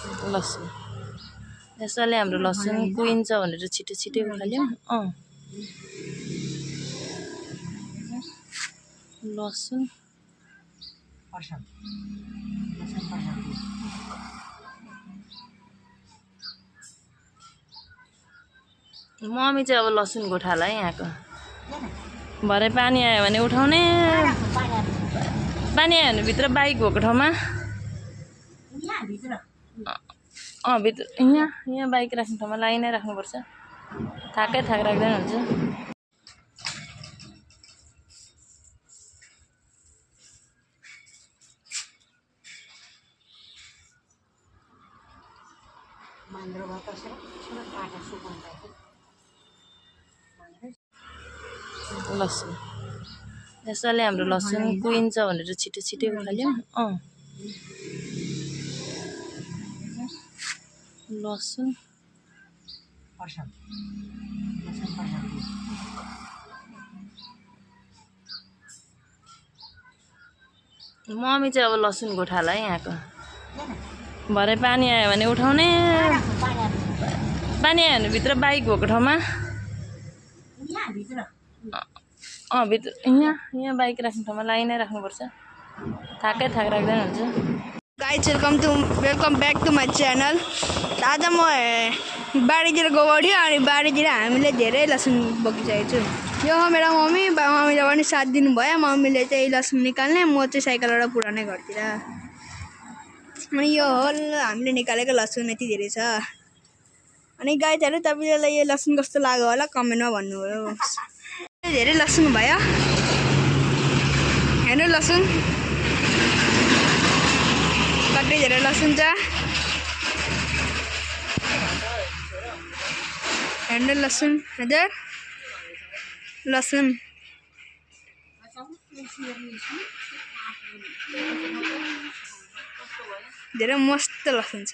लसुन यसले हाम्रो लसुन कुहिन्छ भनेर छिटो छिटो उखाल्यौं लसुन मम्मी चाहिँ अब लसुन गोठाला है यहाँको भरे पानी आयो भने उठाउने पानी आयो भने भित्र बाइक भएको ठाउँमा भित्र यहाँ बाइक राख्ने ठाउँमा लाइनै राख्नुपर्छ थाक राख्दैन हुन्छ लसुन यसले हाम्रो लसुन कुहिन्छ भनेर छिटो छिटो उखाल्यौं लसुन मम्मी चाहिँ अब लसुन गोठाला है यहाँको भरे पानी आयो भने उठाउने पानी आयो भने भित्र बाइक भएको ठाउँमा भित्र यहाँ बाइक राख्ने ठाउँमा लाइनै राख्नुपर्छ थाक राख्दैन हुन्छ guys welcome back to my channel. आज म बारीतिर गयो अनि बारीतिर हामीले धेरै लसुन बोकिसकेको छु। यो हो मेरो मम्मीले पनि साथ दिनुभयो। मम्मीले चाहिँ लसुन निकाल्ने, म चाहिँ साइकलबाट पुराने घरतिर। अनि यो हो हामीले निकालेको लसुन, यति धेरै छ। अनि गाइजहरु तपाईलाई यो लसुन कस्तो लाग्यो होला कमेन्टमा भन्नुभयो। धेरै लसुन भयो, हेर्नु लसुन कति धेरै लसुन छ, हेर्नु लसुन। हजुर लसुन धेरै मस्त लसुन छ।